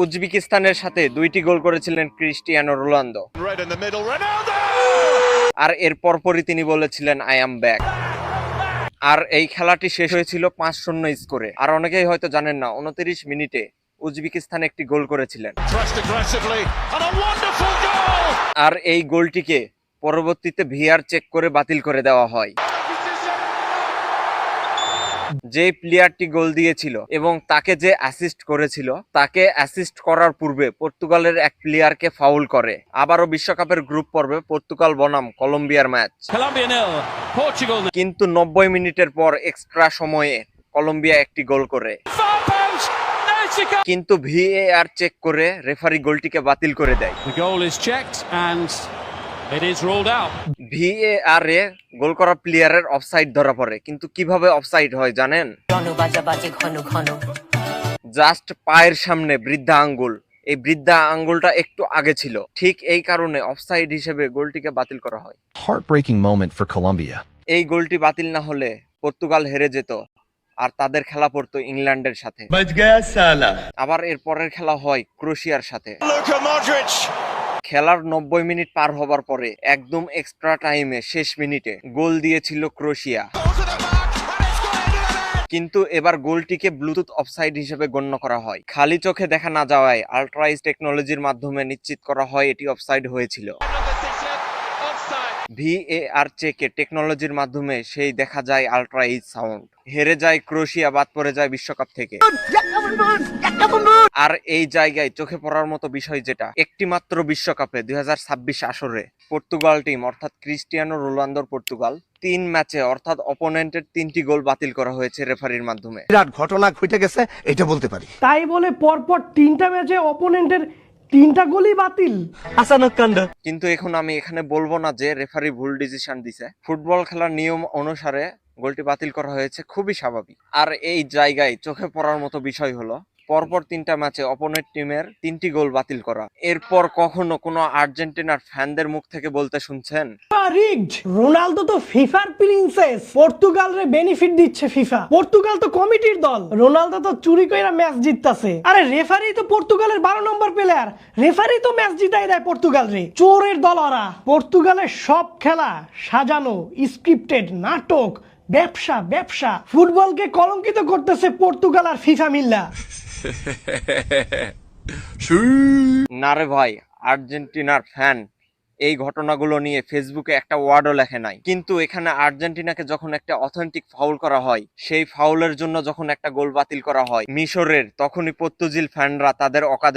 উজবেকিস্তানের সাথে ২টি গোল করেছিলেন ক্রিস্টিয়ানো রোনালদো। আর এর পরপরই তিনি বলেছিলেন আই অ্যাম ব্যাক। আর এই খেলাটি শেষ হয়েছিল ৫-০ স্কোরে। আর অনেকেই হয়তো জানেন না, ২৯ মিনিটে উজবেকিস্তান একটি গোল করেছিলেন। আর এই গোলটিকে পরবর্তীতে ভিআর চেক করে বাতিল করে দেওয়া হয়। যে প্লেয়ারটি গোল দিয়েছিল এবং তাকে যে অ্যাসিস্ট করেছিল, তাকে অ্যাসিস্ট করার পূর্বে পর্তুগালের এক প্লেয়ারকে ফাউল করে। আবারও বিশ্বকাপের গ্রুপ পর্বে পর্তুগাল বনাম কলম্বিয়ার ম্যাচ। কিন্তু ৯০ মিনিটের পর এক্সট্রা সময়ে কলম্বিয়া একটি গোল করে, কিন্তু ভিএআর চেক করে রেফারি গোলটিকে বাতিল করে দেয়। ভিএআর এ গোল করা প্লেয়ারের অফসাইড ধরা পড়ে। কিন্তু কিভাবে অফসাইড হয় জানেন? জাস্ট পায়ের সামনে বৃদ্ধা আঙ্গুল, এই বৃদ্ধা আঙ্গুলটা একটু আগে ছিল। ঠিক এই কারণে অফসাইড হিসেবে গোলটিকে বাতিল করা হয়। Heartbreaking moment for Colombia. এই গোলটি বাতিল না হলে পর্তুগাল হেরে যেত আর তাদের খেলা পড়তো ইংল্যান্ডের সাথে। আবার এর পরের খেলা হয় ক্রোয়েশিয়ার সাথে। খেলার ৯০ মিনিট পার হবার পরে একদম এক্সট্রা টাইমে শেষ মিনিটে গোল দিয়েছিল ক্রোয়েশিয়া। কিন্তু এবার গোলটিকে ব্লুটুথ অফসাইড হিসেবে গণ্য করা হয়। খালি চোখে দেখা না যাওয়ায় আল্ট্রাইজ টেকনোলজির মাধ্যমে নিশ্চিত করা হয় এটি অফসাইড হয়েছিল। ভিএআর চেকে টেকনোলজির মাধ্যমে সেই দেখা যায় আল্ট্রাইজ সাউন্ড। হেরে যায় ক্রোয়েশিয়া, বাদ পড়ে যায় বিশ্বকাপ থেকে। আর এই জায়গায় চোখে পড়ার মতো বিষয় যেটা, একটি মাত্র বিশ্বকাপে ২০২৬ আসরে পর্তুগাল টিম অর্থাৎ ক্রিস্টিয়ানো রোনালদোর পর্তুগাল ৩ ম্যাচে অর্থাৎ অপোনেন্টের ৩টি গোল বাতিল করা হয়েছে রেফারির মাধ্যমে। বিরাট ঘটনা ঘটে গেছে, এটা বলতে পারি। তাই বলে পরপর ৩টা ম্যাচে অপোনেন্টের ৩টা গোলই বাতিল। কিন্তু এখন আমি এখানে বলবো না যে রেফারি ভুল ডিসিশন দিছে। ফুটবল খেলার নিয়ম অনুসারে গোলটি বাতিল করা হয়েছে, খুবই স্বাভাবিক। আর এই জায়গায় চোখে পড়ার মতো বিষয় হলো পরপর ৩টা ম্যাচে অপোনেন্ট টিমের ৩টি গোল বাতিল করা। এরপর কখনো কোনো আর্জেন্টিনার ফ্যানদের মুখ থেকে বলতে শুনছেন রিগড? রোনালদো তো ফিফার প্রিন্সেস, পর্তুগালরে বেনিফিট দিচ্ছে ফিফা। পর্তুগাল তো কমিটির দল, রোনালদো তো চুরি কইরা ম্যাচ জিততাছে। আরে রেফারি তো পর্তুগালের ১২ নম্বর প্লেয়ার, রেফারি তো ম্যাচ জিতাই দেয় পর্তুগাল রে। চোরের দল ওরা। পর্তুগালের সব খেলা সাজানো, স্ক্রিপ্টেড, নাটক, ব্যবসা ব্যবসা। ফুটবলকে কলঙ্কিত করতেছে পর্তুগাল আর ফিফা মিল্লা। না রে ভাই, আর্জেন্টিনার ফ্যান এই ঘটনাগুলো নিয়ে ফেসবুকে একটা ওয়ার্ডও লেখে নাই। কিন্তু এখানে আর্জেন্টিনাকে যখন একটা অথেন্টিক ফাউল করা হয়, সেই ফাউলের জন্য যখন একটা গোল বাতিল করা হয় মিশরের, তখনই পর্তুজিল ফ্যানরা তাদের অকাদে